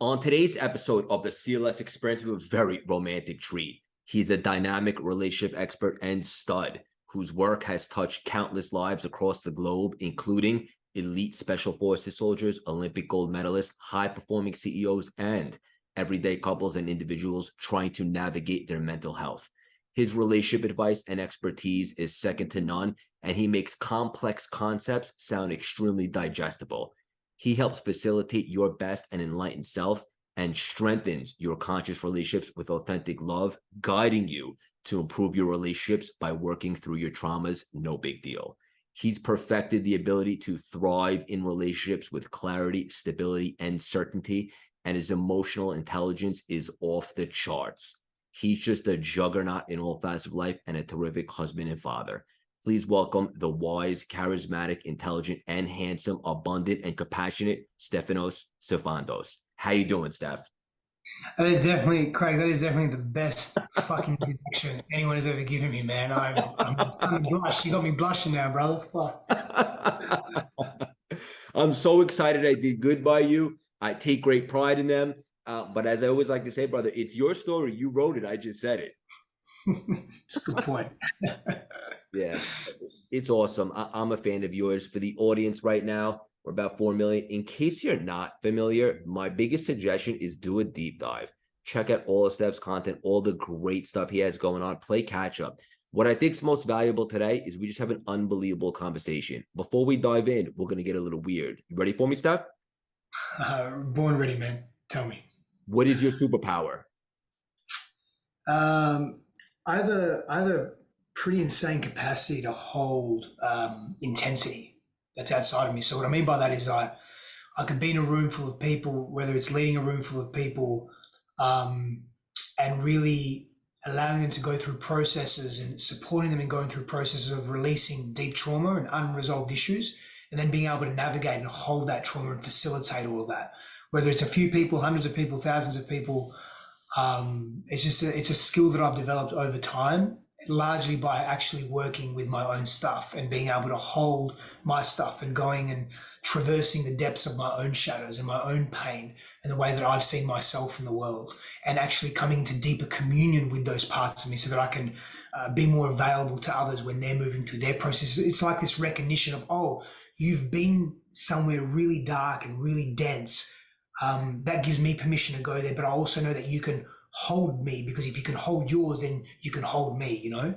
On today's episode of the CLS Experience, we have a very romantic treat. He's a dynamic relationship expert and stud whose work has touched countless lives across the globe, including elite special forces soldiers, Olympic gold medalists, high-performing CEOs, and everyday couples and individuals trying to navigate their mental health. His relationship advice and expertise is second to none, and he makes complex concepts sound extremely digestible. He helps facilitate your best and enlightened self and strengthens your conscious relationships with authentic love, guiding you to improve your relationships by working through your traumas. No big deal. He's perfected the ability to thrive in relationships with clarity, stability, and certainty, and his emotional intelligence is off the charts. He's just a juggernaut in all facets of life and a terrific husband and father. Please welcome the wise, charismatic, intelligent, and handsome, abundant, and compassionate Stefanos Sifandos. How you doing, Steph? That is definitely, Craig. That is definitely the best fucking introduction anyone has ever given me, man. I'm blush. You got me blushing now, brother. Fuck. I'm so excited I did good by you. I take great pride in them. But as I always like to say, brother, it's your story. You wrote it. I just said it. It's a good point. Yeah, it's awesome. I'm a fan of yours. For the audience right now, we're about 4 million. In case you're not familiar, my biggest suggestion is do a deep dive. Check out all of Steph's content, all the great stuff he has going on. Play catch up. What I think is most valuable today is we just have an unbelievable conversation. Before we dive in, we're going to get a little weird. You ready for me, Steph? Born ready, man. Tell me. What is your superpower? Um, I have a pretty insane capacity to hold intensity that's outside of me. So what I mean by that is I could be in a room full of people, whether it's leading a room full of people, um, and really allowing them to go through processes and supporting them in going through processes of releasing deep trauma and unresolved issues, and then being able to navigate and hold that trauma and facilitate all of that. Whether it's a few people, hundreds of people, thousands of people, it's a skill that I've developed over time, largely by actually working with my own stuff and being able to hold my stuff and going and traversing the depths of my own shadows and my own pain and the way that I've seen myself in the world, and actually coming into deeper communion with those parts of me so that I can be more available to others when they're moving through their processes. It's like this recognition of, oh, you've been somewhere really dark and really dense. That gives me permission to go there, but I also know that you can hold me, because if you can hold yours, then you can hold me, you know?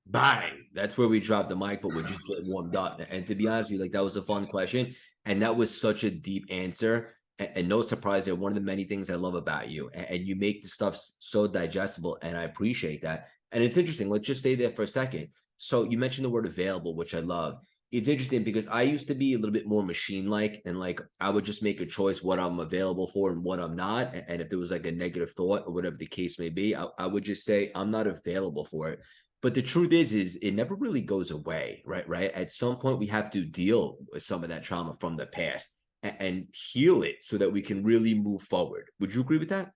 Bang. That's where we dropped the mic, but we're just getting warmed up. And to be honest with you, like that was a fun question. And that was such a deep answer. And no surprise there, one of the many things I love about you. And you make the stuff so digestible, and I appreciate that. And it's interesting. Let's just stay there for a second. So you mentioned the word available, which I love. It's interesting because I used to be a little bit more machine-like, and like I would just make a choice what I'm available for and what I'm not. And if there was like a negative thought or whatever the case may be, I would just say I'm not available for it. But the truth is it never really goes away, right? Right. At some point, we have to deal with some of that trauma from the past and heal it so that we can really move forward. Would you agree with that?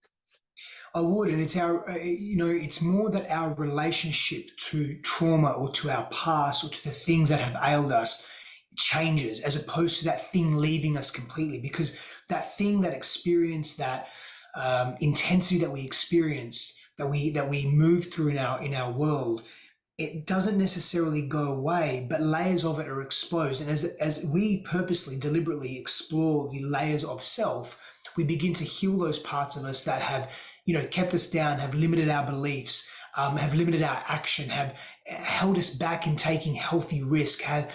I would, and it's it's more that our relationship to trauma or to our past or to the things that have ailed us changes, as opposed to that thing leaving us completely. Because that thing, that experience, that intensity that we experienced, that we move through in our world, it doesn't necessarily go away, but layers of it are exposed. And as we purposely, deliberately explore the layers of self, we begin to heal those parts of us that have, kept us down, have limited our beliefs, have limited our action, have held us back in taking healthy risk, have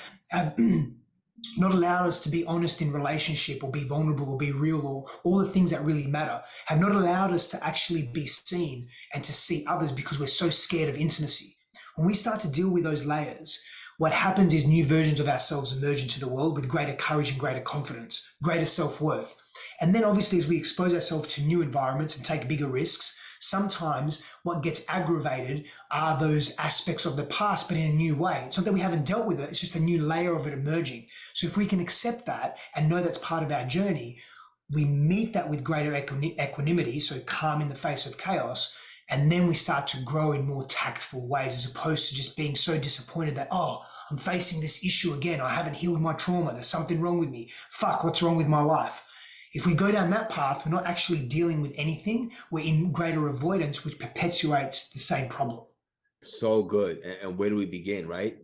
not allowed us to be honest in relationship or be vulnerable or be real or all the things that really matter, have not allowed us to actually be seen and to see others because we're so scared of intimacy. When we start to deal with those layers, what happens is new versions of ourselves emerge into the world with greater courage and greater confidence, greater self-worth. And then obviously, as we expose ourselves to new environments and take bigger risks, sometimes what gets aggravated are those aspects of the past, but in a new way. It's not that we haven't dealt with it, it's just a new layer of it emerging. So if we can accept that and know that's part of our journey, we meet that with greater equanimity, so calm in the face of chaos, and then we start to grow in more tactful ways, as opposed to just being so disappointed that, oh, I'm facing this issue again. I haven't healed my trauma. There's something wrong with me. Fuck, what's wrong with my life? If we go down that path, we're not actually dealing with anything. We're in greater avoidance, which perpetuates the same problem. So good. And where do we begin, right?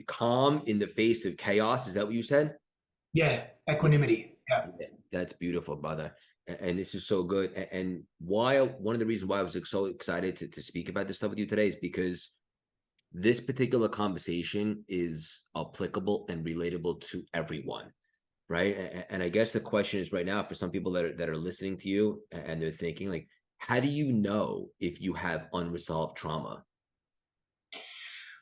Calm in the face of chaos. Is that what you said? Yeah, equanimity. Yeah. Yeah, that's beautiful, brother. And this is so good. And why one of the reasons why I was so excited to speak about this stuff with you today is because this particular conversation is applicable and relatable to everyone, right? And I guess the question is right now for some people that are listening to you and they're thinking like, how do you know if you have unresolved trauma?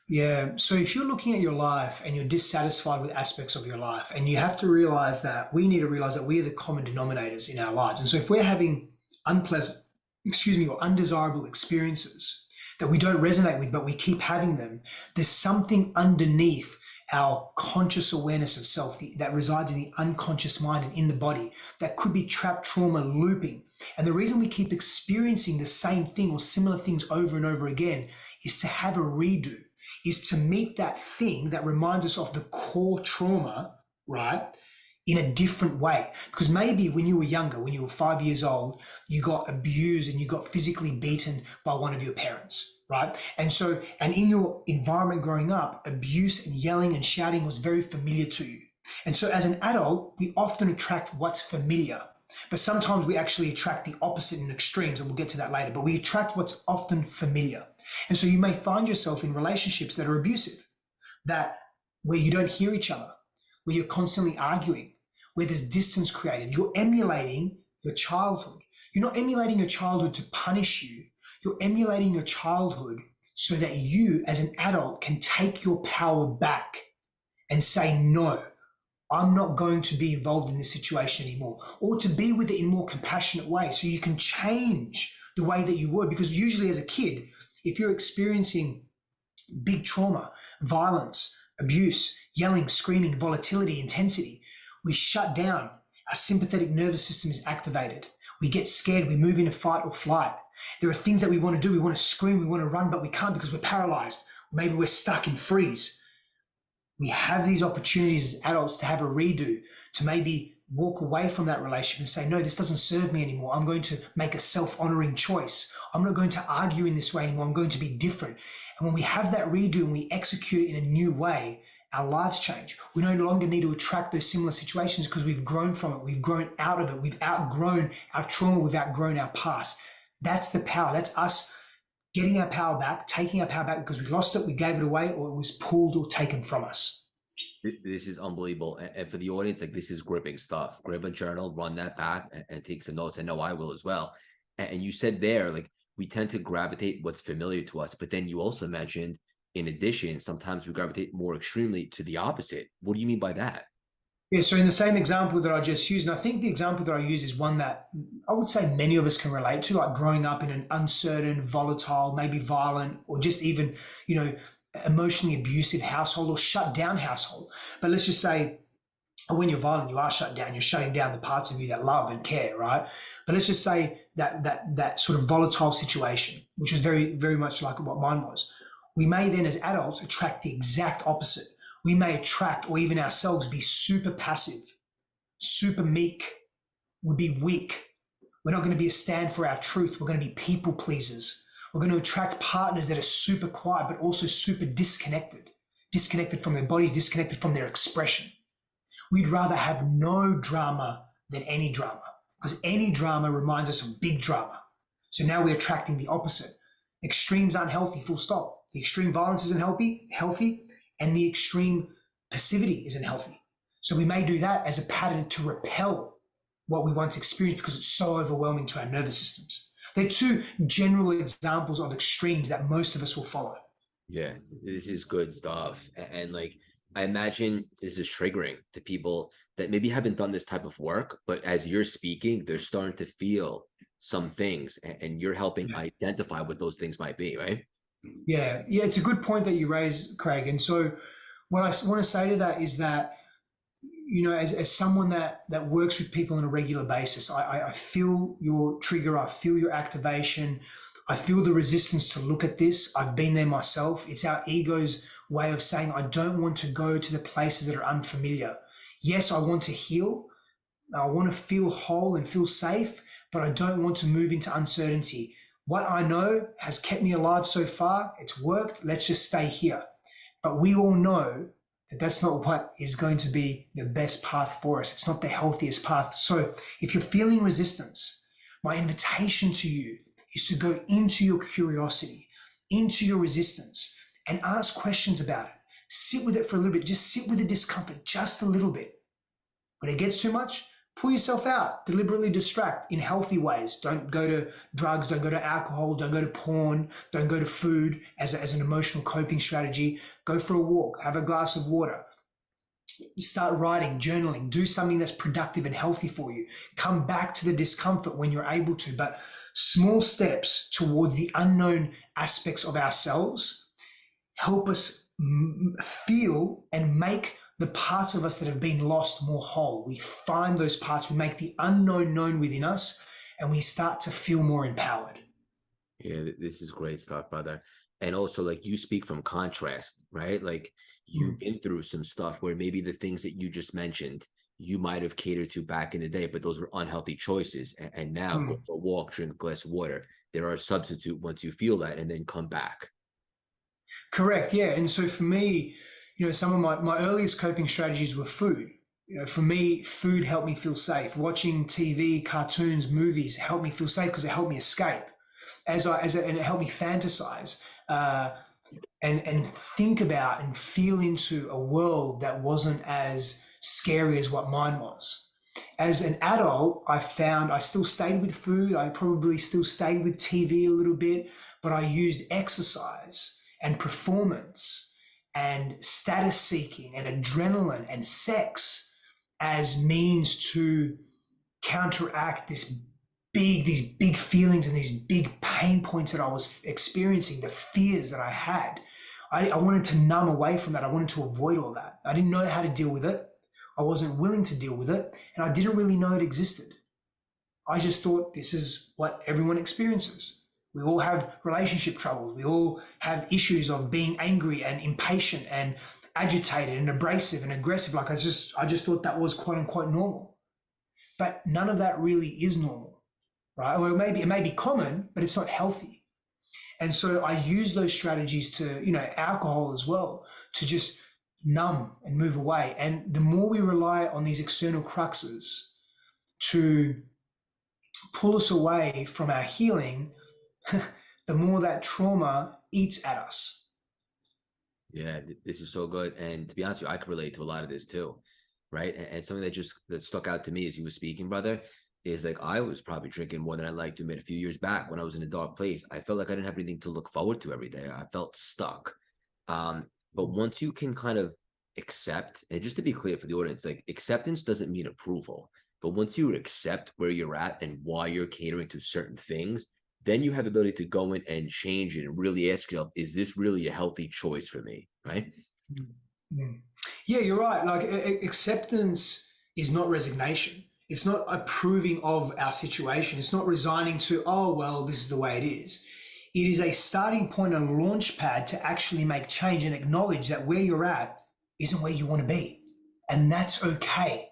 Yeah. So if you're looking at your life and you're dissatisfied with aspects of your life, and you have to realize that we need to realize that we are the common denominators in our lives. And so if we're having unpleasant, or undesirable experiences that we don't resonate with, but we keep having them, there's something underneath our conscious awareness of self that resides in the unconscious mind and in the body that could be trapped trauma looping. And the reason we keep experiencing the same thing or similar things over and over again is to have a redo, is to meet that thing that reminds us of the core trauma, right, in a different way. Because maybe when you were younger, when you were 5 years old, you got abused and you got physically beaten by one of your parents, right? And so, and in your environment growing up, abuse and yelling and shouting was very familiar to you. And so as an adult, we often attract what's familiar, but sometimes we actually attract the opposite in extremes, and we'll get to that later, but we attract what's often familiar. And so you may find yourself in relationships that are abusive, that where you don't hear each other, where you're constantly arguing, where there's distance created. You're emulating your childhood. You're not emulating your childhood to punish you. You're emulating your childhood so that you as an adult can take your power back and say, no, I'm not going to be involved in this situation anymore, or to be with it in more compassionate way so you can change the way that you were. Because usually as a kid, if you're experiencing big trauma, violence, abuse, yelling, screaming, volatility, intensity, we shut down. Our sympathetic nervous system is activated. We get scared. We move into fight or flight. There are things that we want to do. We want to scream. We want to run, but we can't because we're paralyzed. Maybe we're stuck in freeze. We have these opportunities as adults to have a redo, to maybe walk away from that relationship and say, no, this doesn't serve me anymore. I'm going to make a self-honoring choice. I'm not going to argue in this way anymore. I'm going to be different. And when we have that redo and we execute it in a new way, our lives change. We no longer need to attract those similar situations because we've grown from it. We've grown out of it. We've outgrown our trauma. We've outgrown our past. That's the power. That's us getting our power back, taking our power back because we lost it, we gave it away, or it was pulled or taken from us. This is unbelievable. And for the audience, like this is gripping stuff. Grab a journal, run that back and take some notes. I know I will as well. And you said there, like we tend to gravitate what's familiar to us, but then you also mentioned, in addition, sometimes we gravitate more extremely to the opposite. What do you mean by that? Yeah, so in the same example that I just used, and I think the example that I use is one that I would say many of us can relate to, like growing up in an uncertain, volatile, maybe violent, or just even, emotionally abusive household or shut down household. But let's just say when you're violent, you are shut down. You're shutting down the parts of you that love and care, right? But let's just say that sort of volatile situation, which was very, very much like what mine was. We may then as adults attract the exact opposite. We may attract, or even ourselves, be super passive, super meek, would be weak. We're not going to be a stand for our truth. We're going to be people pleasers. We're going to attract partners that are super quiet, but also super disconnected from their bodies, disconnected from their expression. We'd rather have no drama than any drama, because any drama reminds us of big drama. So now we're attracting the opposite. Extremes aren't healthy, full stop. The extreme violence isn't healthy, and the extreme passivity isn't healthy. So we may do that as a pattern to repel what we once experienced because it's so overwhelming to our nervous systems. They're two general examples of extremes that most of us will follow. Yeah, this is good stuff. And like, I imagine this is triggering to people that maybe haven't done this type of work, but as you're speaking, they're starting to feel some things and you're helping identify what those things might be, right? Yeah, it's a good point that you raise, Craig. And so what I want to say to that is that, as someone that works with people on a regular basis, I feel your trigger, I feel your activation, I feel the resistance to look at this. I've been there myself. It's our ego's way of saying, I don't want to go to the places that are unfamiliar. Yes, I want to heal, I want to feel whole and feel safe, but I don't want to move into uncertainty. What I know has kept me alive so far. It's worked. Let's just stay here. But we all know that that's not what is going to be the best path for us. It's not the healthiest path. So if you're feeling resistance, my invitation to you is to go into your curiosity, into your resistance, and ask questions about it. Sit with it for a little bit. Just sit with the discomfort just a little bit. When it gets too much, pull yourself out, deliberately distract in healthy ways. Don't go to drugs, don't go to alcohol, don't go to porn, don't go to food as an emotional coping strategy. Go for a walk, have a glass of water. You start writing, journaling, do something that's productive and healthy for you. Come back to the discomfort when you're able to, but small steps towards the unknown aspects of ourselves help us feel and make the parts of us that have been lost more whole. We find those parts, we make the unknown known within us, and we start to feel more empowered. Yeah, this is great stuff, brother. And also, like, you speak from contrast, right? Like, you've been through some stuff where maybe the things that you just mentioned, you might have catered to back in the day, but those were unhealthy choices. And now go for a walk, drink a glass of water. There are a substitute once you feel that, and then come back. Correct, yeah. And so for me, some of my earliest coping strategies were food. For me, food helped me feel safe. Watching TV, cartoons, movies helped me feel safe because it helped me escape. And it helped me fantasize and think about and feel into a world that wasn't as scary as what mine was. As an adult, I found I still stayed with food. I probably still stayed with TV a little bit, but I used exercise and performance and status seeking and adrenaline and sex as means to counteract these big feelings and these big pain points that I was experiencing, the fears that I had. I wanted to numb away from that. I wanted to avoid all that. I didn't know how to deal with it. I wasn't willing to deal with it, and I didn't really know it existed. I just thought this is what everyone experiences. We all have relationship troubles. We all have issues of being angry and impatient and agitated and abrasive and aggressive. Like I just thought that was quote unquote normal. But none of that really is normal, right? Or it may be common, but it's not healthy. And so I use those strategies to, alcohol as well, to just numb and move away. And the more we rely on these external cruxes to pull us away from our healing, the more that trauma eats at us. Yeah, this is so good. And to be honest with you, I could relate to a lot of this too, right? And something that stuck out to me as you were speaking, brother, is like I was probably drinking more than I liked to admit a few years back when I was in a dark place. I felt like I didn't have anything to look forward to every day. I felt stuck. But once you can kind of accept, and just to be clear for the audience, like acceptance doesn't mean approval. But once you accept where you're at and why you're catering to certain things, then you have the ability to go in and change it and really ask yourself, is this really a healthy choice for me? Right? Mm. Yeah, you're right. Like acceptance is not resignation. It's not approving of our situation. It's not resigning to, oh, well, this is the way it is. It is a starting point and a launch pad to actually make change and acknowledge that where you're at isn't where you want to be. And that's okay.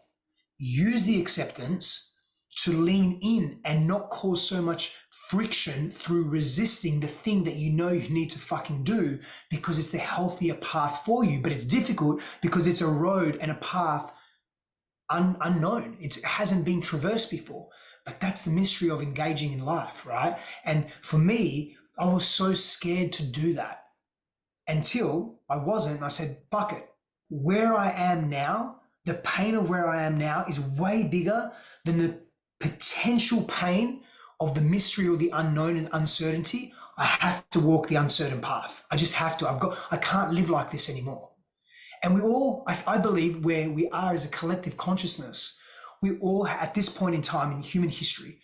Use the acceptance to lean in and not cause so much friction through resisting the thing that you know you need to fucking do because it's the healthier path for you. But it's difficult because it's a road and a path unknown. It hasn't been traversed before. But that's the mystery of engaging in life, right? And for me, I was so scared to do that until I wasn't. And I said, fuck it. Where I am now, the pain of where I am now is way bigger than the potential pain of the mystery or the unknown and uncertainty. I have to walk the uncertain path. I just have to. I can't live like this anymore. And we all, I believe, where we are as a collective consciousness, we all, at this point in time in human history,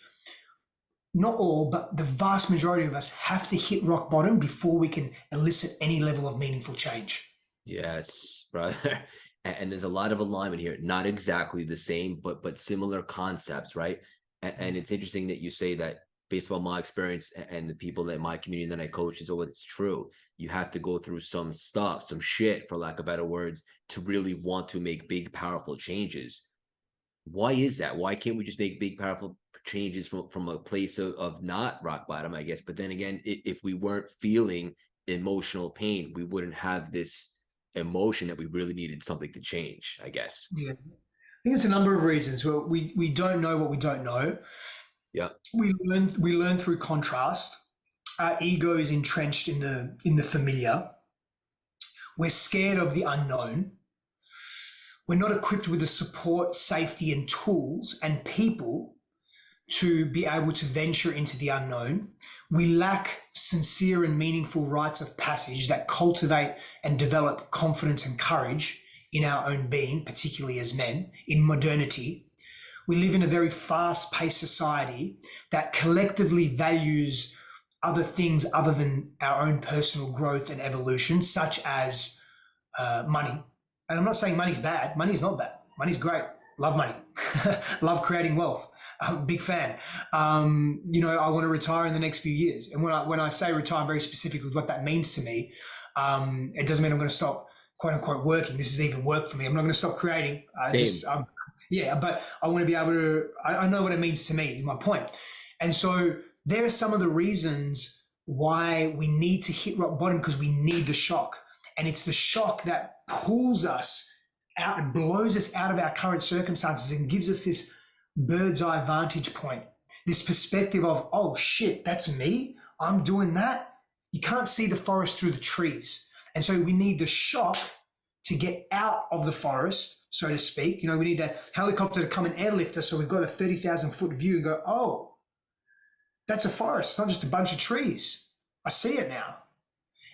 not all, but the vast majority of us have to hit rock bottom before we can elicit any level of meaningful change. Yes, brother. And there's a lot of alignment here. Not exactly the same, but similar concepts, right? And it's interesting that you say that based on my experience and the people in my community that I coach, is it's true. You have to go through some stuff, some shit, for lack of better words, to really want to make big, powerful changes. Why is that? Why can't we just make big, powerful changes from a place of not rock bottom, I guess? But then again, if we weren't feeling emotional pain, we wouldn't have this emotion that we really needed something to change, I guess. Yeah. I think it's a number of reasons. Well, we don't know what we don't know. Yeah. We learn through contrast. Our ego is entrenched in the familiar. We're scared of the unknown. We're not equipped with the support, safety, and tools and people to be able to venture into the unknown. We lack sincere and meaningful rites of passage that cultivate and develop confidence and courage in our own being, particularly as men, in modernity. We live in a very fast-paced society that collectively values other things other than our own personal growth and evolution, such as money. And I'm not saying money's bad. Money's not bad. Money's great. Love money. Love creating wealth. I'm a big fan. I want to retire in the next few years. And when I say retire, I'm very specific with what that means to me. It doesn't mean I'm going to stop, quote unquote, working. This is even work for me. I'm not going to stop creating. But I want to be able to, I know what it means to me, is my point. And so there are some of the reasons why we need to hit rock bottom, because we need the shock. And it's the shock that pulls us out and blows us out of our current circumstances and gives us this bird's eye vantage point, this perspective of, oh shit, that's me. I'm doing that. You can't see the forest through the trees. And so we need the shock to get out of the forest, so to speak. We need that helicopter to come and airlift us, so we've got a 30,000 foot view and go, oh, that's a forest. It's not just a bunch of trees. I see it now.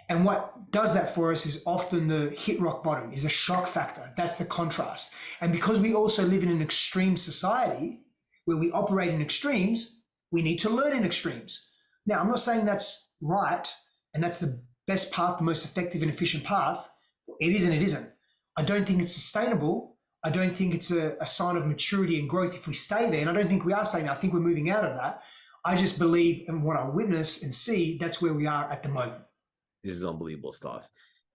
And what does that for us is often the hit rock bottom, is the shock factor. That's the contrast. And because we also live in an extreme society where we operate in extremes, we need to learn in extremes. Now, I'm not saying that's right and that's the best path, the most effective and efficient path. It is and it isn't. I don't think it's sustainable. I don't think it's a sign of maturity and growth if we stay there. And I don't think we are staying there. I think we're moving out of that. I just believe in what I witness and see, that's where we are at the moment. This is unbelievable stuff.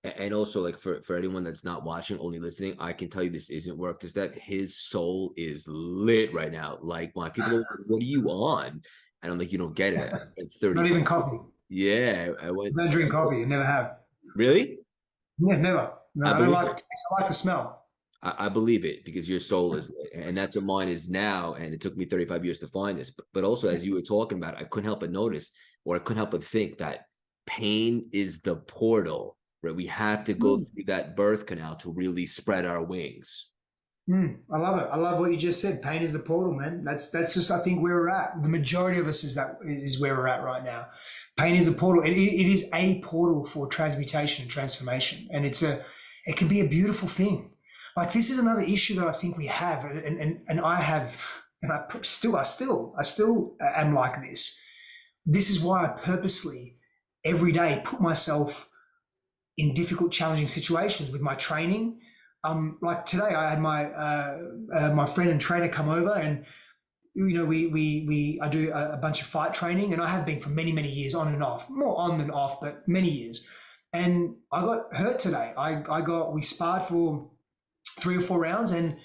And also, like, for anyone that's not watching, only listening, I can tell you this isn't work. Is that his soul is lit right now. Like, when people go, what are you on? And I'm like, you don't get it. I spent 30. Not even coffee. Yeah, I went. I don't drink coffee. I never have. Really? Yeah, never. No, I don't like the taste. I like the smell. I believe it, because your soul is, and that's what mine is now. And it took me 35 years to find this. But also, as you were talking about, I couldn't help but notice, or I couldn't help but think that pain is the portal, right? We have to go through that birth canal to really spread our wings. I love it. I love what you just said. Pain is the portal, man. That's just, I think, where we're at. The majority of us is where we're at right now. Pain is a portal. It is a portal for transmutation and transformation, and it can be a beautiful thing. Like, this is another issue that I think we have, and I have, and I still am like this. This is why I purposely every day put myself in difficult, challenging situations with my training. Like today, I had my friend and trainer come over, and I do a bunch of fight training, and I have been for many, many years, on and off, more on than off, but many years. And I got hurt today. We sparred for 3 or 4 rounds, and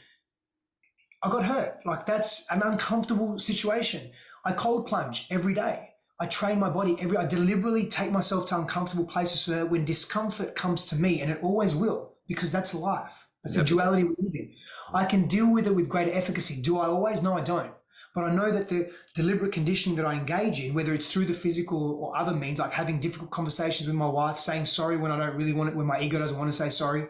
I got hurt. Like, that's an uncomfortable situation. I cold plunge every day. I train my body I deliberately take myself to uncomfortable places so that when discomfort comes to me, and it always will, because that's life. That's the duality we live in. I can deal with it with greater efficacy. Do I always? No, I don't. But I know that the deliberate conditioning that I engage in, whether it's through the physical or other means, like having difficult conversations with my wife, saying sorry when I don't really want it, when my ego doesn't want to say sorry,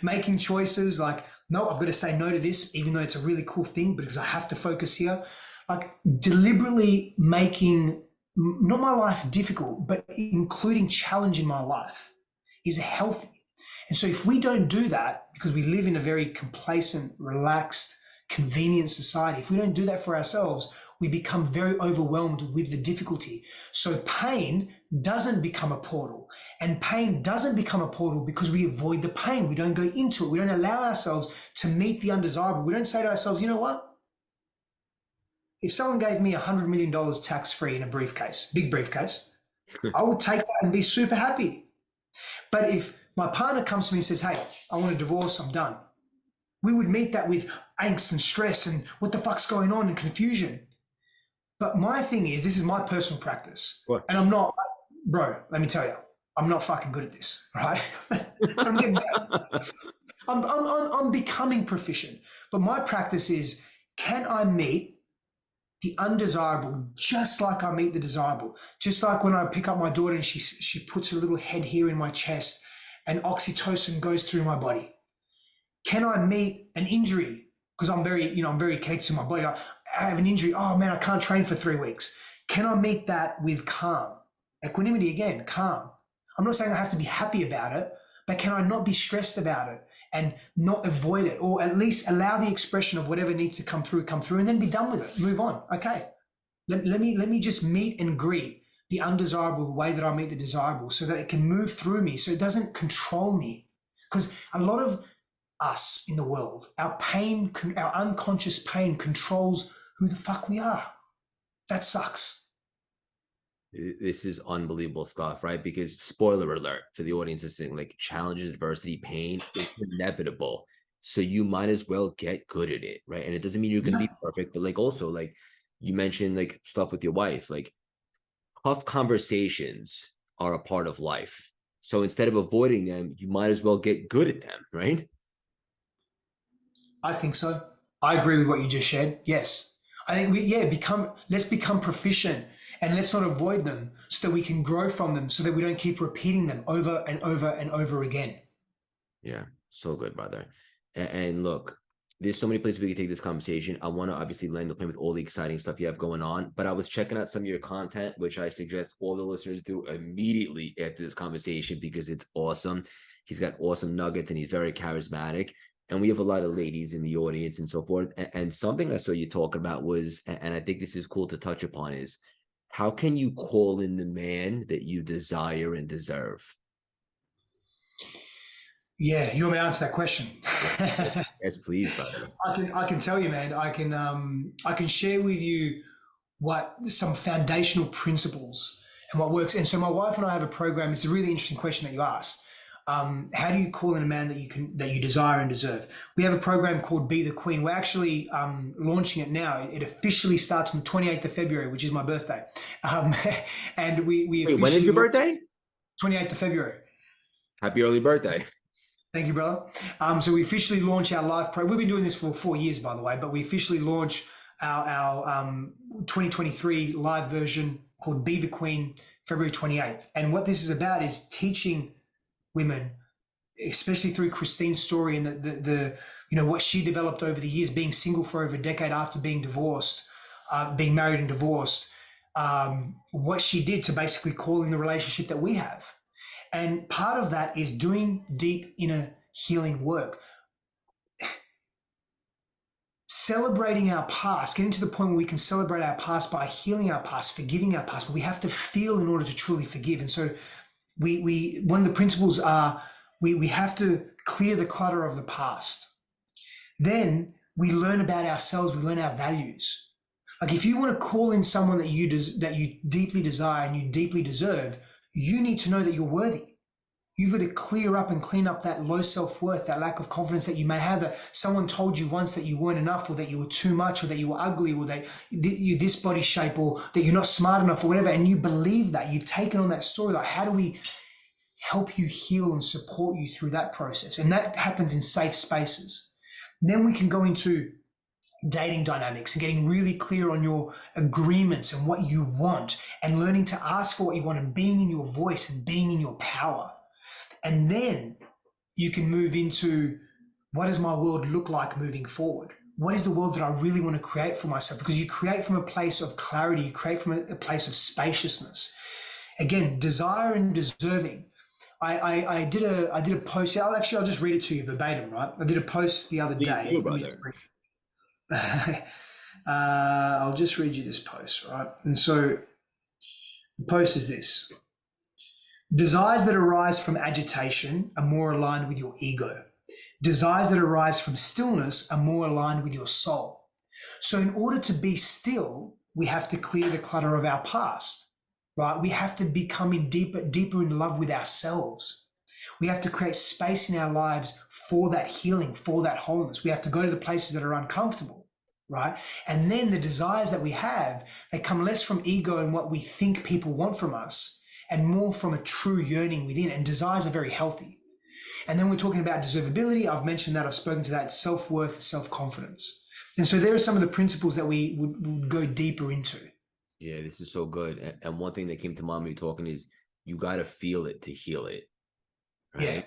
making choices like, no, I've got to say no to this, even though it's a really cool thing, because I have to focus here. Like, deliberately making not my life difficult, but including challenge in my life is healthy. And so if we don't do that, because we live in a very complacent, relaxed, convenient society, if we don't do that for ourselves, we become very overwhelmed with the difficulty. So pain doesn't become a portal, and pain doesn't become a portal because we avoid the pain. We don't go into it. We don't allow ourselves to meet the undesirable. We don't say to ourselves, you know what? If someone gave me $100 million tax-free in a briefcase, big briefcase, I would take that and be super happy. But if my partner comes to me and says, hey, I want a divorce, I'm done. We would meet that with angst and stress and what the fuck's going on and confusion. But my thing is, this is my personal practice. What? And I'm not, bro, let me tell you, I'm not fucking good at this, right? I'm getting better. I'm becoming proficient. But my practice is, can I meet the undesirable just like I meet the desirable? Just like when I pick up my daughter and she puts her little head here in my chest and oxytocin goes through my body. Can I meet an injury? Because I'm very connected to my body. I have an injury. Oh man, I can't train for 3 weeks. Can I meet that with calm? Equanimity again, calm. I'm not saying I have to be happy about it, but can I not be stressed about it and not avoid it, or at least allow the expression of whatever needs to come through, and then be done with it, move on. Okay, let me just meet and greet the undesirable the way that I meet the desirable, so that it can move through me, so it doesn't control me. Because a lot of us in the world, our pain, our unconscious pain controls who the fuck we are. That sucks. This is unbelievable stuff, right? Because spoiler alert for the audience listening, like challenges, adversity, pain, it's inevitable. So you might as well get good at it, right? And it doesn't mean you're going to be perfect, but like also like you mentioned like stuff with your wife, like tough conversations are a part of life. So instead of avoiding them, you might as well get good at them, right? I think so. I agree with what you just shared. Yes. I think let's become proficient, and let's not avoid them, so that we can grow from them, so that we don't keep repeating them over and over and over again. Yeah, so good, brother. And look, there's so many places we can take this conversation. I want to obviously land the plane with all the exciting stuff you have going on, but I was checking out some of your content, which I suggest all the listeners do immediately after this conversation, because it's awesome. He's got awesome nuggets and he's very charismatic. And we have a lot of ladies in the audience and so forth. And something I saw you talking about was, and I think this is cool to touch upon, is how can you call in the man that you desire and deserve? Yeah, you want me to answer that question? Yes, please, brother. I can tell you, man. I can share with you what some foundational principles and what works. And so my wife and I have a program. It's a really interesting question that you asked. How do you call in a man that you desire and deserve? We have a program called Be the Queen. We're actually launching it now. It officially starts on the 28th of February, which is my birthday. And we Wait, when is your birthday? 28th of February. Happy early birthday. Thank you, brother. So we officially launch our live program. We've been doing this for 4 years, by the way, but we officially launch our 2023 live version called Be the Queen, February 28th. And what this is about is teaching women, especially through Christine's story and the what she developed over the years, being single for over a decade after being divorced, being married and divorced, what she did to basically call in the relationship that we have. And part of that is doing deep inner healing work. Celebrating our past, getting to the point where we can celebrate our past by healing our past, forgiving our past, but we have to feel in order to truly forgive. And so we one of the principles are we have to clear the clutter of the past. Then we learn about ourselves, we learn our values. Like if you want to call in someone that you deeply desire and you deeply deserve, you need to know that you're worthy. You've got to clear up and clean up that low self-worth, that lack of confidence that you may have, that someone told you once that you weren't enough, or that you were too much, or that you were ugly, or that you're this body shape, or that you're not smart enough, or whatever. And you believe that. You've taken on that story. Like, how do we help you heal and support you through that process? And that happens in safe spaces. And then we can go into dating dynamics and getting really clear on your agreements and what you want, and learning to ask for what you want, and being in your voice and being in your power. And then you can move into, what does my world look like moving forward? What is the world that I really want to create for myself? Because you create from a place of clarity, you create from a place of spaciousness. Again, desire and deserving. I did a post. I'll just read it to you verbatim, right? I did a post the other day. Do, brother. I'll just read you this post, right? And so the post is this: desires that arise from agitation are more aligned with your ego. Desires that arise from stillness are more aligned with your soul. So in order to be still, we have to clear the clutter of our past, right? We have to become deeper in love with ourselves. We have to create space in our lives for that healing, for that wholeness. We have to go to the places that are uncomfortable, right? And then the desires that we have, they come less from ego and what we think people want from us, and more from a true yearning within. And desires are very healthy. And then we're talking about deservability. I've mentioned that, I've spoken to that, self-worth, self-confidence. And so there are some of the principles that we would go deeper into. Yeah, this is so good. And one thing that came to mind when you're talking is you got to feel it to heal it. Right.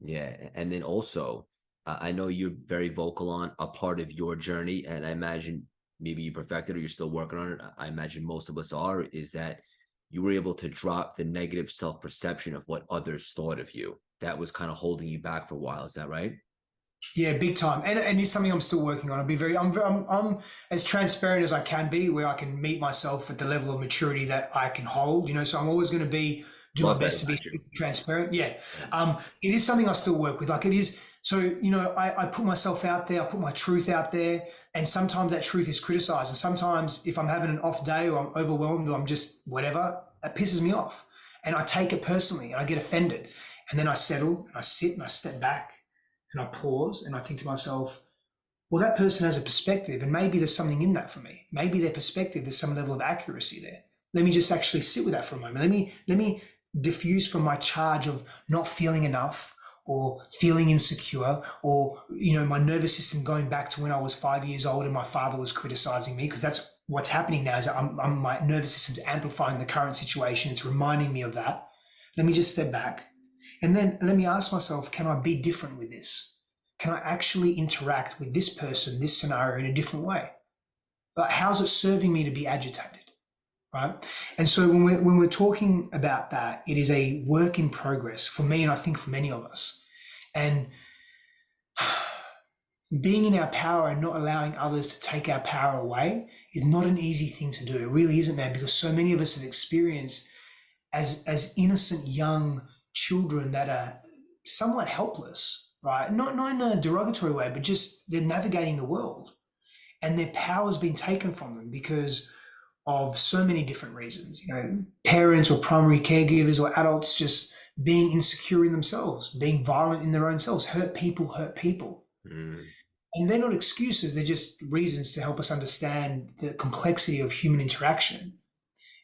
Yeah. And then also, I know you're very vocal on a part of your journey, and I imagine maybe you perfected or you're still working on it. I imagine most of us are, is that you were able to drop the negative self-perception of what others thought of you. That was kind of holding you back for a while. Is that right? Yeah, big time. And it's something I'm still working on. I'm as transparent as I can be, where I can meet myself at the level of maturity that I can hold, so I'm always going to do my best to be transparent. Yeah. It is something I still work with. Like it is. So, I put myself out there, I put my truth out there, and sometimes that truth is criticized. And sometimes if I'm having an off day or I'm overwhelmed or I'm just whatever, that pisses me off. And I take it personally and I get offended. And then I settle and I sit and I step back and I pause and I think to myself, well, that person has a perspective and maybe there's something in that for me. Maybe their perspective, there's some level of accuracy there. Let me just actually sit with that for a moment. Let me diffuse from my charge of not feeling enough or feeling insecure, or, my nervous system going back to when I was 5 years old and my father was criticizing me, because that's what's happening now, is that my nervous system's amplifying the current situation. It's reminding me of that. Let me just step back. And then let me ask myself, can I be different with this? Can I actually interact with this person, this scenario in a different way? But how's it serving me to be agitated, right? And so when we're talking about that, it is a work in progress for me, and I think for many of us. And being in our power and not allowing others to take our power away is not an easy thing to do. It really isn't, man, because so many of us have experienced as innocent young children that are somewhat helpless, right? Not in a derogatory way, but just they're navigating the world and their power's been taken from them because of so many different reasons, parents or primary caregivers or adults just being insecure in themselves, being violent in their own selves. Hurt people. And they're not excuses, they're just reasons to help us understand the complexity of human interaction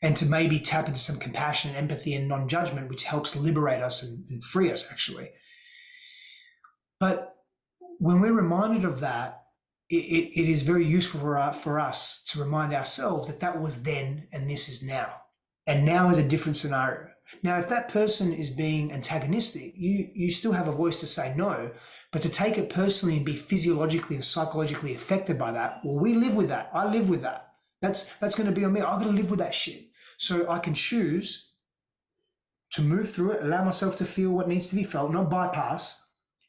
and to maybe tap into some compassion, empathy, and non-judgment, which helps liberate us and free us, actually. But when we're reminded of that, it is very useful for us to remind ourselves that was then and this is now. And now is a different scenario. Now, if that person is being antagonistic, you still have a voice to say no, but to take it personally and be physiologically and psychologically affected by that, well, we live with that. I live with that. That's going to be on me. I've got to live with that shit. So I can choose to move through it, allow myself to feel what needs to be felt, not bypass,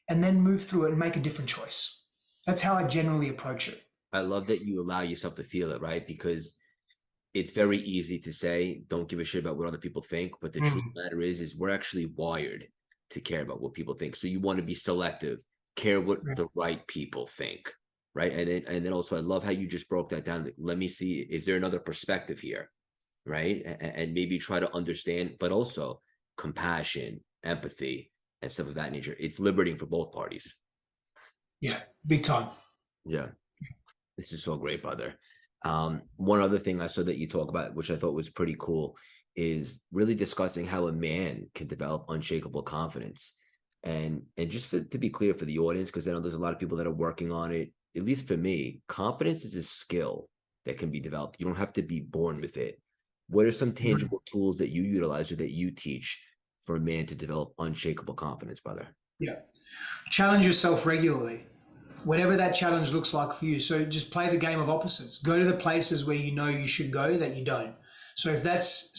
and then move through it and make a different choice. That's how I generally approach it. I love that you allow yourself to feel it, right? Because it's very easy to say, don't give a shit about what other people think. But the truth of the matter is we're actually wired to care about what people think. So you want to be selective, care what the right people think, right? And then also, I love how you just broke that down. Let me see, is there another perspective here, right? And maybe try to understand, but also compassion, empathy, and stuff of that nature. It's liberating for both parties. Yeah, big time. Yeah, this is so great, brother. One other thing I saw that you talk about, which I thought was pretty cool, is really discussing how a man can develop unshakable confidence. And just to be clear for the audience, because I know there's a lot of people that are working on it, at least for me, confidence is a skill that can be developed. You don't have to be born with it. What are some tangible tools that you utilize or that you teach for a man to develop unshakable confidence, brother? Yeah. Challenge yourself regularly, whatever that challenge looks like for you. So just play the game of opposites. Go to the places where you should go that you don't. So if that's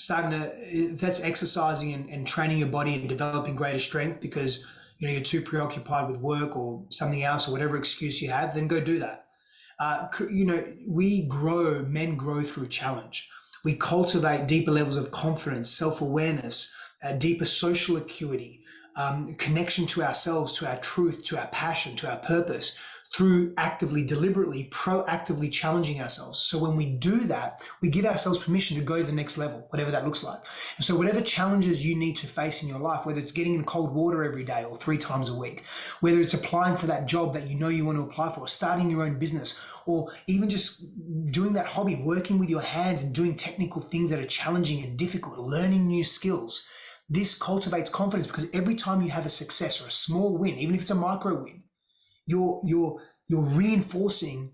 exercising and training your body and developing greater strength because you're too preoccupied with work or something else or whatever excuse you have, then go do that. Men grow through challenge. We cultivate deeper levels of confidence, self-awareness, deeper social acuity, connection to ourselves, to our truth, to our passion, to our purpose through actively, deliberately, proactively challenging ourselves. So when we do that, we give ourselves permission to go to the next level, whatever that looks like. And so whatever challenges you need to face in your life, whether it's getting in cold water every day or 3 times a week, whether it's applying for that job that you know you want to apply for, or starting your own business, or even just doing that hobby, working with your hands and doing technical things that are challenging and difficult, learning new skills. This cultivates confidence, because every time you have a success or a small win, even if it's a micro win, you're reinforcing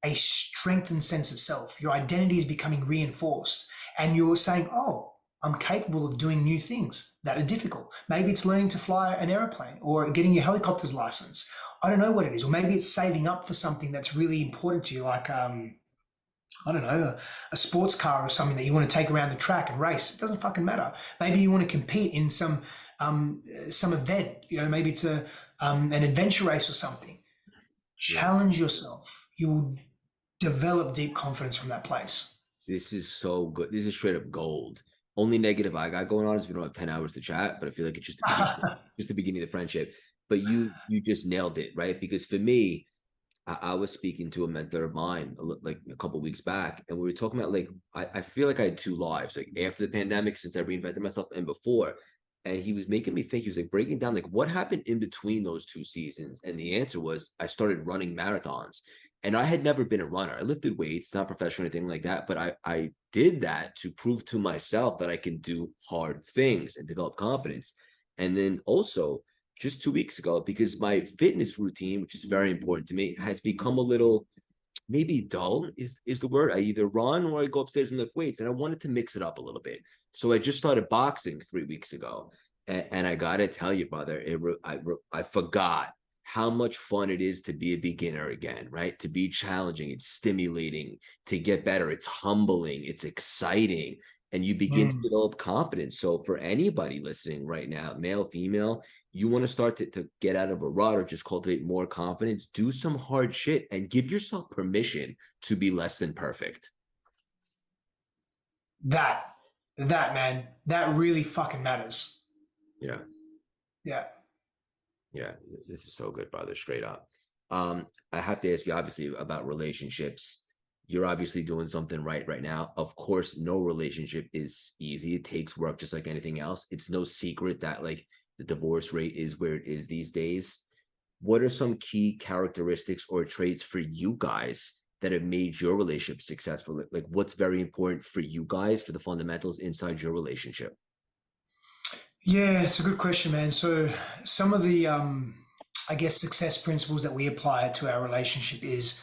a strengthened sense of self. Your identity is becoming reinforced, and you're saying, oh, I'm capable of doing new things that are difficult. Maybe it's learning to fly an airplane or getting your helicopter's license. I don't know what it is. Or maybe it's saving up for something that's really important to you, like I don't know, a sports car or something that you want to take around the track and race. It doesn't fucking matter. Maybe you want to compete in some event. You know, maybe it's an adventure race or something. Challenge yourself. You will develop deep confidence from that place. This is so good. This is straight up gold. Only negative I got going on is we don't have 10 hours to chat, but I feel like it's just the beginning, just the beginning of the friendship. But you just nailed it, right? Because for me, I was speaking to a mentor of mine like a couple of weeks back, and we were talking about like I feel like I had 2 lives, like after the pandemic, since I reinvented myself, and before. And he was making me think, he was like breaking down like what happened in between those 2 seasons. And the answer was I started running marathons. And I had never been a runner. I lifted weights, not professional or anything like that, but I did that to prove to myself that I can do hard things and develop confidence. And then also just 2 weeks ago, because my fitness routine, which is very important to me, has become a little maybe dull is the word. I either run or I go upstairs and lift weights, and I wanted to mix it up a little bit. So I just started boxing 3 weeks ago, and I gotta tell you, brother, I forgot how much fun it is to be a beginner again, right? To be challenging, it's stimulating, to get better, it's humbling, it's exciting, and you begin to develop confidence. So for anybody listening right now, male, female, you want to start to get out of a rut or just cultivate more confidence, do some hard shit and give yourself permission to be less than perfect. That man, that really fucking matters. Yeah. Yeah. Yeah. This is so good, brother. Straight up. I have to ask you, obviously, about relationships. You're obviously doing something right now. Of course, no relationship is easy. It takes work just like anything else. It's no secret that like the divorce rate is where it is these days. What are some key characteristics or traits for you guys that have made your relationship successful? Like what's very important for you guys for the fundamentals inside your relationship? Yeah, it's a good question, man. So some of the I guess success principles that we apply to our relationship is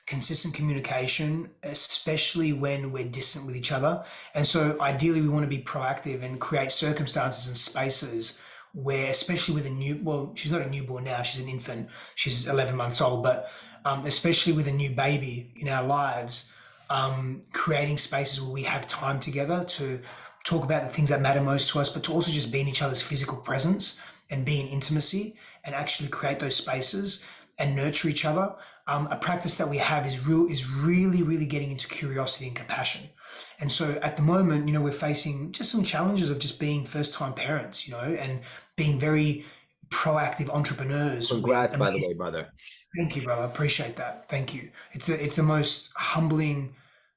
consistent communication, especially when we're distant with each other. And so ideally we want to be proactive and create circumstances and spaces where, especially with she's not a newborn now, she's an infant, she's 11 months old, but especially with a new baby in our lives, creating spaces where we have time together to talk about the things that matter most to us, but to also just be in each other's physical presence and be in intimacy and actually create those spaces and nurture each other. A practice that we have is really getting into curiosity and compassion. And so at the moment, we're facing just some challenges of just being first-time parents, and being very proactive entrepreneurs. Congrats, by the way, brother. Thank you, brother. I appreciate that. Thank you. It's the most humbling,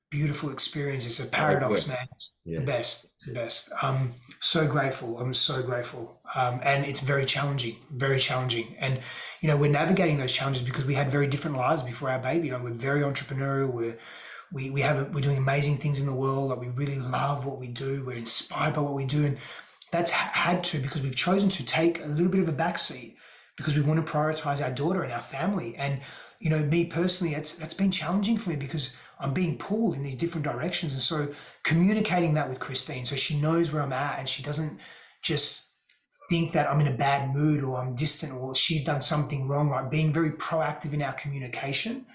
beautiful experience. It's a paradox, man. It's the best. It's the best. I'm so grateful. I'm so grateful. And it's very challenging, very challenging. And, we're navigating those challenges because we had very different lives before our baby. We're very entrepreneurial. We're doing amazing things in the world. Like we really love what we do. We're inspired by what we do. And that's had to, because we've chosen to take a little bit of a backseat because we want to prioritize our daughter and our family. And, me personally, that's been challenging for me because I'm being pulled in these different directions. And so communicating that with Christine so she knows where I'm at and she doesn't just think that I'm in a bad mood or I'm distant or she's done something wrong, like being very proactive in our communication,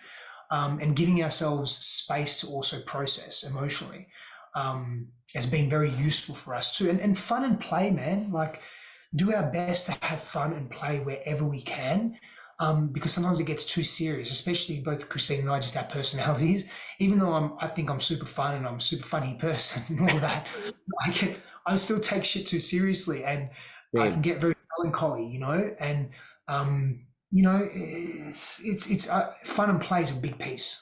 and giving ourselves space to also process emotionally, has been very useful for us too. And fun and play, man, like do our best to have fun and play wherever we can. Because sometimes it gets too serious, especially both Christine and I, just our personalities. Even though I think I'm super fun and I'm a super funny person and all that, I still take shit too seriously, and I can get very melancholy, and it's fun and play is a big piece.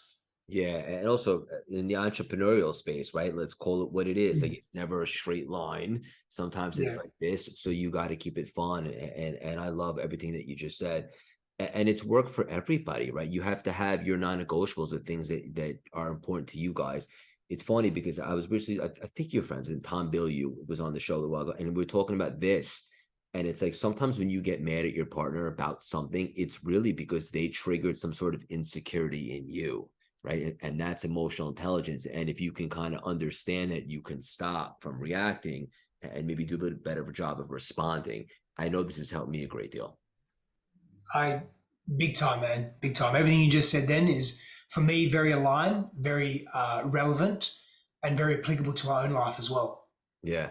Yeah, and also in the entrepreneurial space, right? Let's call it what it is. Like Mm. it's never a straight line. Sometimes it's Yeah. like this, so you got to keep it fun. And I love everything that you just said. And it's work for everybody, right? You have to have your non-negotiables or things that are important to you guys. It's funny because I was recently, I think your friends and Tom Bilyeu was on the show a little while ago, and we were talking about this. And it's like sometimes when you get mad at your partner about something, it's really because they triggered some sort of insecurity in you, right? And that's emotional intelligence. And if you can kind of understand that, you can stop from reacting and maybe do a little better of a job of responding. I know this has helped me a great deal. I Big time, man, big time. Everything you just said then is for me very aligned, very relevant, and very applicable to our own life as well. Yeah.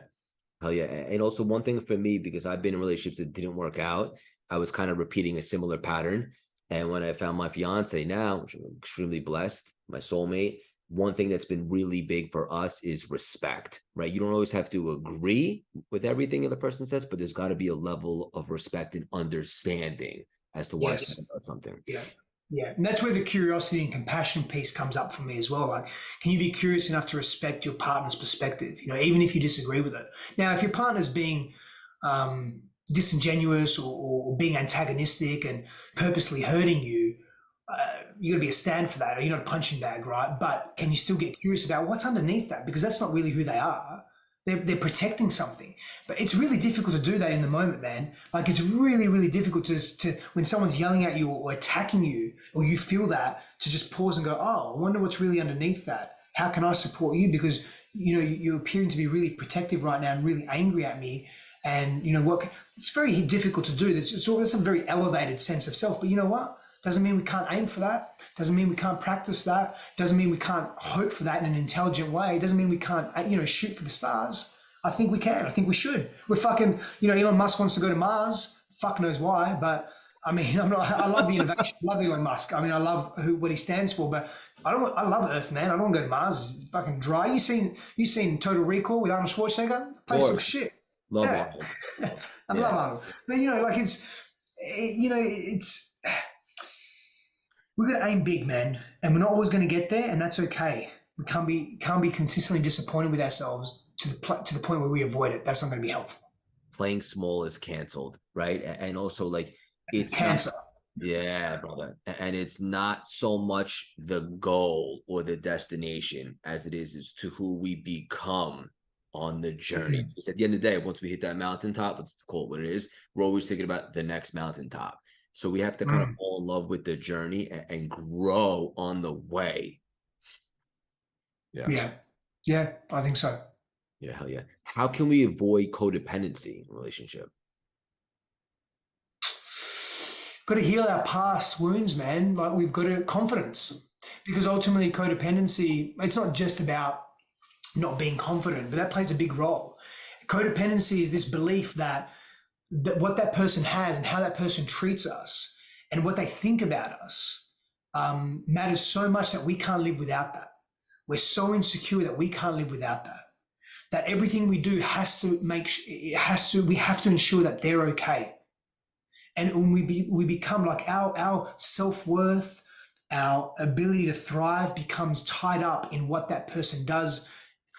Hell yeah. And also one thing for me, because I've been in relationships that didn't work out, I was kind of repeating a similar pattern. And when I found my fiance now, which I'm extremely blessed, my soulmate, one thing that's been really big for us is respect, right? You don't always have to agree with everything the person says, but there's got to be a level of respect and understanding as to why Yes. they're about something. Yeah. Yeah. And that's where the curiosity and compassion piece comes up for me as well. Like, can you be curious enough to respect your partner's perspective, even if you disagree with it? Now, if your partner's being disingenuous or being antagonistic and purposely hurting you, you got to be a stand for that, or you're not a punching bag, right? But can you still get curious about what's underneath that? Because that's not really who they are. They're protecting something, but it's really difficult to do that in the moment, man. Like it's really, really difficult to when someone's yelling at you or attacking you, or you feel that, to just pause and go, oh, I wonder what's really underneath that. How can I support you? Because you're appearing to be really protective right now and really angry at me. And what? It's very difficult to do. It's a very elevated sense of self. But you know what? Doesn't mean we can't aim for that. Doesn't mean we can't practice that. Doesn't mean we can't hope for that in an intelligent way. Doesn't mean we can't, shoot for the stars. I think we can. I think we should. We're fucking, Elon Musk wants to go to Mars. Fuck knows why, but I mean, I love the innovation. I love Elon Musk. I mean, I love what he stands for, but I love Earth, man. I don't want to go to Mars. It's fucking dry. You seen Total Recall with Arnold Schwarzenegger? The place looks shit. Love Yeah. Arnold. I love Arnold. But it's we've got to aim big, man, and we're not always going to get there, and that's okay. We can't be consistently disappointed with ourselves to the point where we avoid it. That's not going to be helpful. Playing small is canceled, right? And also like It's cancer. Yeah, brother. And it's not so much the goal or the destination as it is to who we become on the journey. Mm-hmm. Because at the end of the day, once we hit that mountaintop, let's call it what it is, we're always thinking about the next mountaintop. So we have to kind of fall in love with the journey and grow on the way. Yeah. Yeah, I think so. Yeah, hell yeah. How can we avoid codependency in a relationship? Got to heal our past wounds, man. Like we've got to confidence, because ultimately codependency, it's not just about not being confident, but that plays a big role. Codependency is this belief that what that person has and how that person treats us and what they think about us matters so much that we can't live without that. We're so insecure that we can't live without that. That everything we do we have to ensure that they're okay. And when we become like our self-worth, our ability to thrive becomes tied up in what that person does,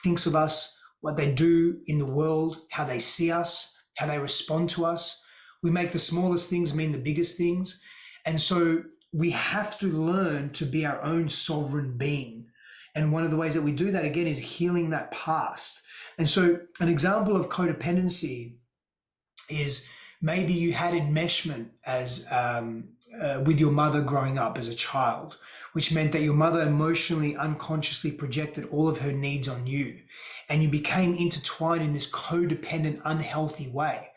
thinks of us, what they do in the world, how they see us, how they respond to us. We make the smallest things mean the biggest things. And so we have to learn to be our own sovereign being. And one of the ways that we do that, again, is healing that past. And so an example of codependency is maybe you had enmeshment as with your mother growing up as a child, which meant that your mother emotionally, unconsciously projected all of her needs on you. And you became intertwined in this codependent, unhealthy way.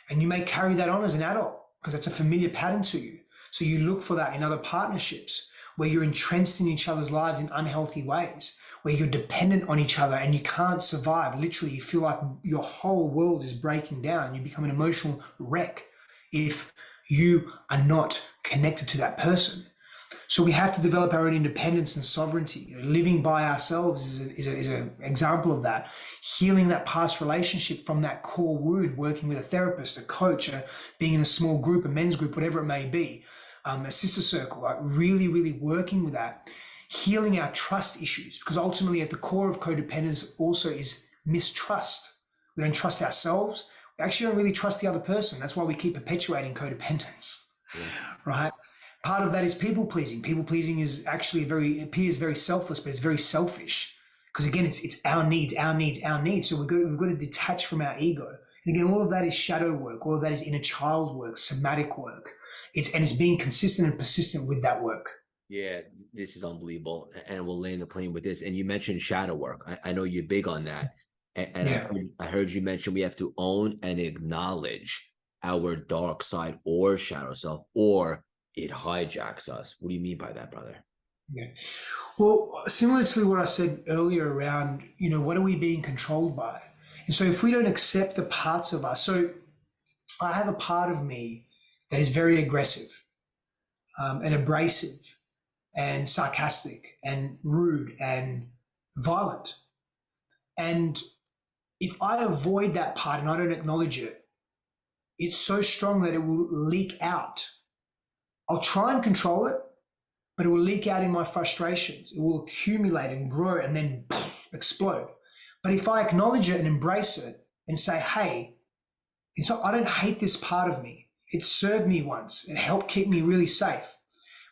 And you may carry that on as an adult because that's a familiar pattern to you. So you look for that in other partnerships where you're entrenched in each other's lives in unhealthy ways, where you're dependent on each other and you can't survive. Literally, you feel like your whole world is breaking down. You become an emotional wreck if you are not connected to that person. So we have to develop our own independence and sovereignty. Living by ourselves is an example of that. Healing that past relationship from that core wound, working with a therapist, a coach, being in a small group, a men's group, whatever it may be. a sister circle, like really, really working with that, healing our trust issues, because ultimately at the core of codependence also is mistrust. We don't trust ourselves. We actually don't really trust the other person. That's why we keep perpetuating codependence, right? Part of that is people pleasing. People pleasing is actually it appears very selfless, but it's very selfish. Because again, it's our needs, our needs, our needs. So we've got to detach from our ego. And again, all of that is shadow work. All of that is inner child work, somatic work. It's being consistent and persistent with that work. Yeah, this is unbelievable. And we'll land the plane with this. And you mentioned shadow work. I know you're big on that. And Yeah. I heard you mention we have to own and acknowledge our dark side or shadow self, or it hijacks us. What do you mean by that, brother? Yeah. Well, similar to what I said earlier around, what are we being controlled by? And so if we don't accept the parts of us, so I have a part of me that is very aggressive and abrasive and sarcastic and rude and violent. And if I avoid that part and I don't acknowledge it, it's so strong that it will leak out. I'll try and control it, but it will leak out in my frustrations. It will accumulate and grow and then explode. But if I acknowledge it and embrace it and say, hey, I don't hate this part of me. It served me once. It helped keep me really safe.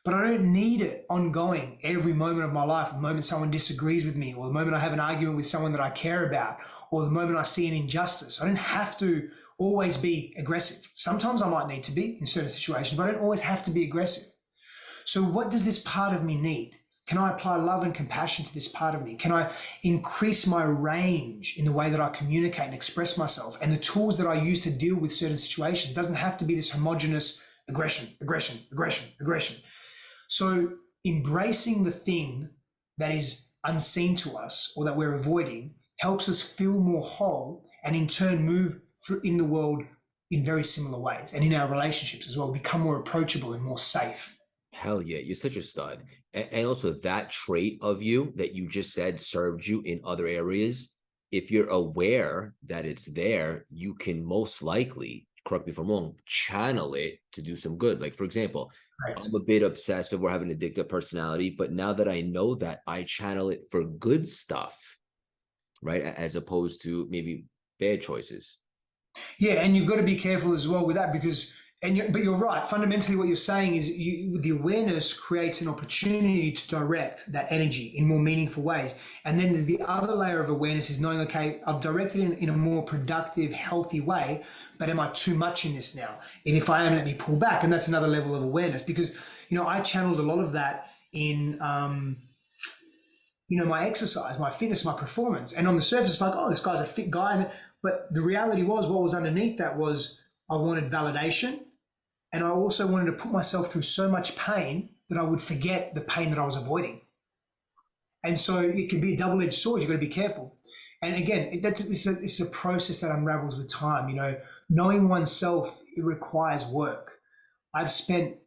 But I don't need it ongoing every moment of my life, the moment someone disagrees with me, or the moment I have an argument with someone that I care about, or the moment I see an injustice. I don't have to always be aggressive. Sometimes I might need to be in certain situations, but I don't always have to be aggressive. So what does this part of me need? Can I apply love and compassion to this part of me? Can I increase my range in the way that I communicate and express myself? And the tools that I use to deal with certain situations doesn't have to be this homogenous aggression, aggression, aggression, aggression. So embracing the thing that is unseen to us or that we're avoiding helps us feel more whole and in turn move through in the world in very similar ways. And in our relationships as well, become more approachable and more safe. Hell yeah, you're such a stud. And also that trait of you that you just said served you in other areas. If you're aware that it's there, you can most likely, correct me if I'm wrong, channel it to do some good. Like, for example, Right. I'm a bit obsessive or have an addictive personality, but now that I know that, I channel it for good stuff, right? As opposed to maybe bad choices. Yeah, and you've got to be careful as well with that because, but you're right. Fundamentally, what you're saying is the awareness creates an opportunity to direct that energy in more meaningful ways. And then the other layer of awareness is knowing, okay, I've directed it in a more productive, healthy way, but am I too much in this now? And if I am, let me pull back. And that's another level of awareness because, I channeled a lot of that in, my exercise, my fitness, my performance. And on the surface, it's like, oh, this guy's a fit guy. But the reality was what was underneath that was I wanted validation. And I also wanted to put myself through so much pain that I would forget the pain that I was avoiding. And so it can be a double-edged sword. You've got to be careful. And again, it's a process that unravels with time. Knowing oneself, it requires work. I've spent,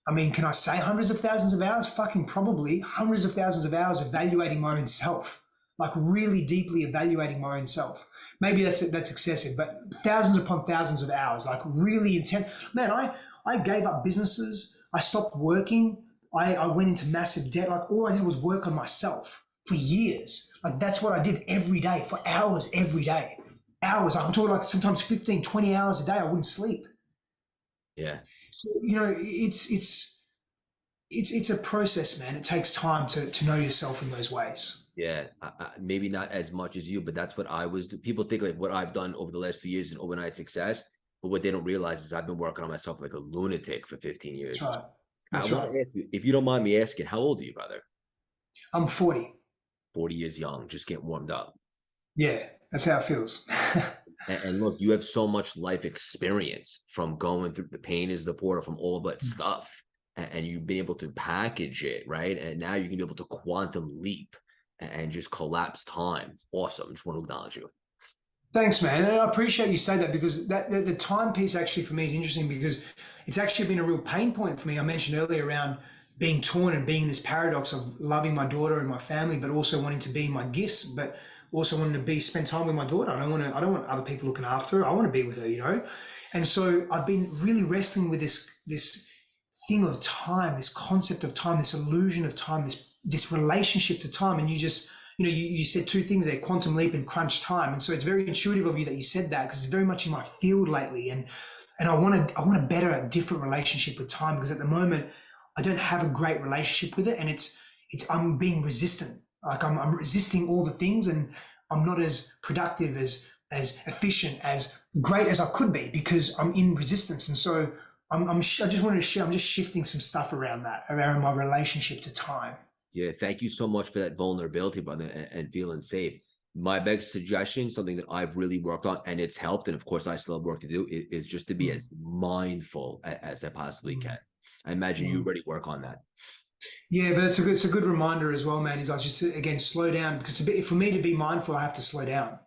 can I say hundreds of thousands of hours? Fucking probably hundreds of thousands of hours evaluating my own self, like really deeply evaluating my own self. Maybe that's excessive, but thousands upon thousands of hours, like really intense. Man, I gave up businesses. I stopped working. I went into massive debt. Like all I did was work on myself for years. Like that's what I did every day for hours every day. Hours. I'm talking like sometimes 15, 20 hours a day. I wouldn't sleep. Yeah. So, it's a process, man. It takes time to know yourself in those ways. Yeah, maybe not as much as you, but that's what I was. People think like what I've done over the last 2 years in overnight success, but what they don't realize is I've been working on myself like a lunatic for 15 years. That's right. I want to ask you, if you don't mind me asking, how old are you, brother? I'm 40. 40 years young, just getting warmed up. Yeah, that's how it feels. And look, you have so much life experience from going through the pain is the portal from all that stuff. And you've been able to package it, right? And now you can be able to quantum leap and just collapse time. Awesome. Just want to acknowledge you. Thanks, man. And I appreciate you say that because the time piece actually for me is interesting because it's actually been a real pain point for me. I mentioned earlier around being torn and being in this paradox of loving my daughter and my family, but also wanting to be in my gifts, but also wanting to spend time with my daughter. I don't want other people looking after her. I want to be with her, And so I've been really wrestling with this thing of time, this concept of time, this illusion of time, this relationship to time. And you just, you said two things there, quantum leap and crunch time. And so it's very intuitive of you that you said that, because it's very much in my field lately. And I want a better, a different relationship with time, because at the moment I don't have a great relationship with it. And I'm being resistant. Like I'm resisting all the things, and I'm not as productive, as efficient, as great as I could be, because I'm in resistance. And so I just wanted to share, I'm just shifting some stuff around my relationship to time. Yeah, thank you so much for that vulnerability, brother, and feeling safe. My big suggestion, something that I've really worked on, and it's helped, and of course I still have work to do, is just to be as mindful as I possibly can. I imagine you already work on that. Yeah, but it's a good reminder as well, man. Is I just, again, slow down, because for me to be mindful, I have to slow down.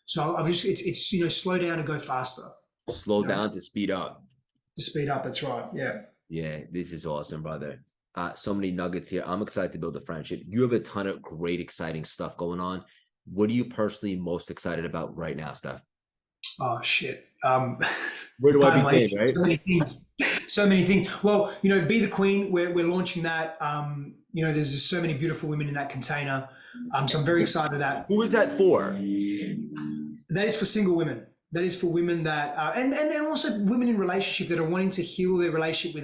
So I've just, it's slow down and go faster. Slow down to speed up. To speed up, that's right. Yeah. Yeah, this is awesome, brother. So many nuggets here. I'm excited to build a friendship. You have a ton of great, exciting stuff going on. What are you personally most excited about right now, Steph? Oh shit. Where do I begin, right? So many things. So many things. Well, Be the Queen, we're launching that. There's just so many beautiful women in that container. So I'm very excited for that. Who is that for? That is for single women. That is for women that, and also women in relationship that are wanting to heal their relationship with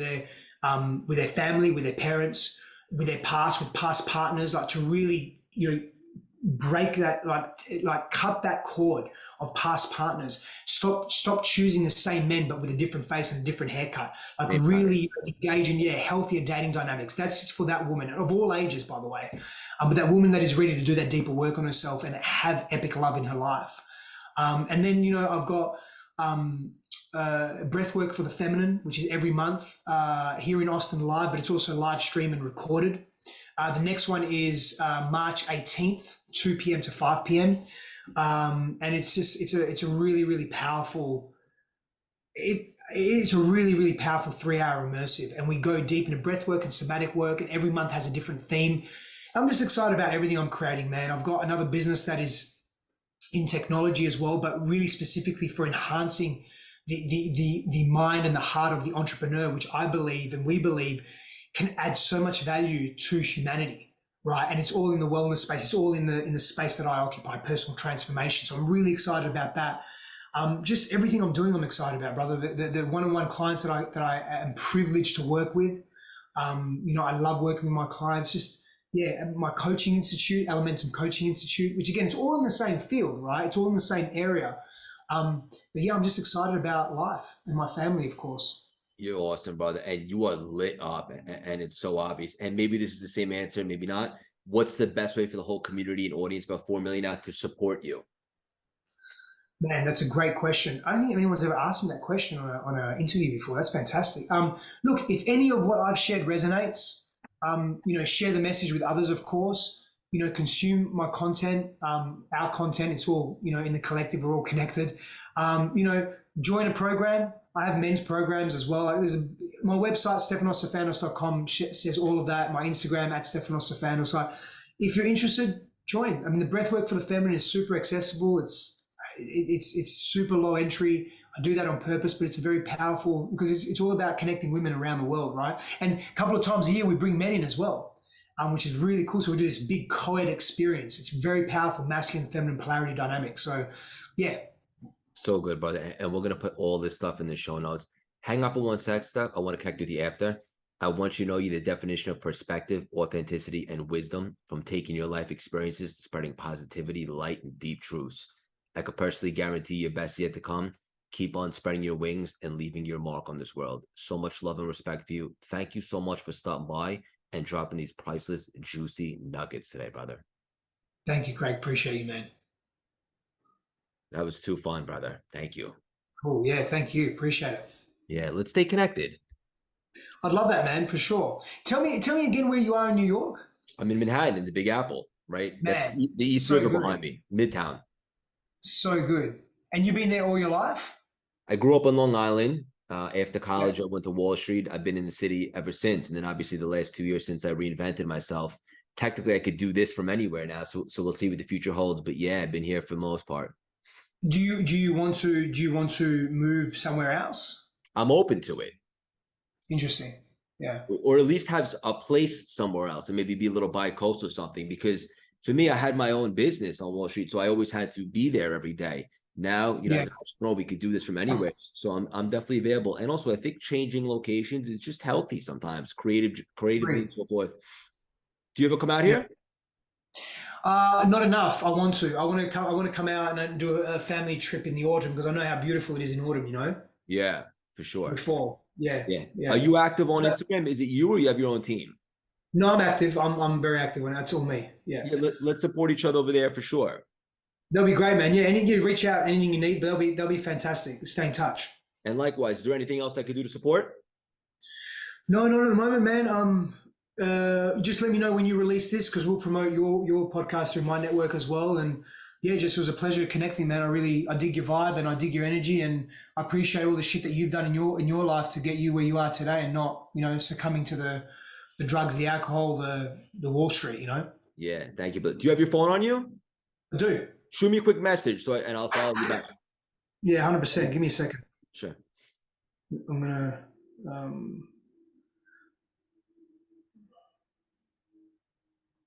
their family, with their parents, with their past, with past partners, like to really, break that, like cut that cord of past partners. Stop choosing the same men, but with a different face and a different haircut. Like really engage in healthier dating dynamics. That's for that woman of all ages, by the way. But that woman that is ready to do that deeper work on herself and have epic love in her life. And then, I've got breath work for the feminine, which is every month here in Austin live, but it's also live stream and recorded. The next one is March 18th, 2 p.m. to 5 p.m. And it's a really, really powerful, it's a really, really powerful 3-hour immersive. And we go deep into breath work and somatic work, and every month has a different theme. I'm just excited about everything I'm creating, man. I've got another business that is in technology as well, but really specifically for enhancing the mind and the heart of the entrepreneur, which I believe and we believe can add so much value to humanity, right? And it's all in the wellness space. It's all in the space that I occupy, personal transformation. So I'm really excited about that. Just everything I'm doing, I'm excited about, brother. The one-on-one clients that I am privileged to work with. I love working with my clients. My coaching institute, Elementum Coaching Institute, which again, it's all in the same field, right? It's all in the same area. But yeah, I'm just excited about life and my family, of course. You're awesome, brother. And you are lit up, and it's so obvious. And maybe this is the same answer, maybe not. What's the best way for the whole community and audience, about 4 million now, to support you? Man, that's a great question. I don't think anyone's ever asked me that question on an interview before. That's fantastic. Look, if any of what I've shared resonates, share the message with others, of course. Consume my content, our content. It's all, in the collective, we're all connected. Join a program. I have men's programs as well. My website, stefanossifandos.com, says all of that. My Instagram, @stefanossifandos. If you're interested, join. I mean, the breathwork for the feminine is super accessible. It's super low entry. I do that on purpose, but it's very powerful because it's all about connecting women around the world, right? And a couple of times a year, we bring men in as well, which is really cool. So we do this big co-ed experience. It's very powerful, masculine and feminine polarity dynamic. So, yeah. So good, brother. And we're going to put all this stuff in the show notes. Hang up on 1 sec, Steph. I want to connect with you after. I want you to know you're the definition of perspective, authenticity, and wisdom, from taking your life experiences to spreading positivity, light, and deep truths. I could personally guarantee your best yet to come. Keep on spreading your wings and leaving your mark on this world. So much love and respect for you. Thank you so much for stopping by and dropping these priceless, juicy nuggets today, brother. Thank you, Craig. Appreciate you, man. That was too fun, brother. Thank you. Cool. Yeah, thank you. Appreciate it. Yeah, let's stay connected. I'd love that, man, for sure. Tell me again where you are in New York. I'm in Manhattan, in the Big Apple, right? Man, that's the East River behind me, Midtown. So good. And you've been there all your life? I grew up on Long Island. After college, I went to Wall Street. I've been in the city ever since. And then obviously the last 2 years since I reinvented myself, technically I could do this from anywhere now. So we'll see what the future holds. But yeah, I've been here for the most part. Do you want to move somewhere else? I'm open to it. Interesting. Yeah. or at least have a place somewhere else and maybe be a little bi-coastal or something. Because for me, I had my own business on Wall Street, so I always had to be there every day. Now, you know, Yeah. as an entrepreneur, we could do this from anywhere. So I'm definitely available. And also, I think changing locations is just healthy sometimes, creatively and Great. so forth. Do you ever come out Yeah. here? Not enough. I want to. I want to come. I want to come out and do a family trip in the autumn because I know how beautiful it is in autumn. You know, Yeah, for sure. before. Yeah. Yeah. Are Yeah. you active on But, Instagram? Is it you or you have your own team? no, I'm active. I'm very active on it. That's all me. Yeah. Yeah, let's support each other over there for sure. They'll be great, man. Yeah. Any you reach out, anything you need, but they'll be fantastic. Stay in touch. And likewise, is there anything else I could do to support? No, not at the moment, man. Just let me know when you release this because we'll promote your podcast through my network as well. And yeah, just was a pleasure connecting, man. I dig your vibe and I dig your energy, and I appreciate all the shit that you've done in your life to get you where you are today, and not succumbing to the drugs, the alcohol, the Wall Street. Yeah, thank you. But do you have your phone on you? I do. Shoot me a quick message and I'll follow you back. Yeah, 100%. Give me a second. Sure. I'm gonna. Um,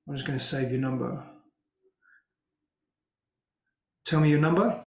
I'm just gonna save your number. Tell me your number.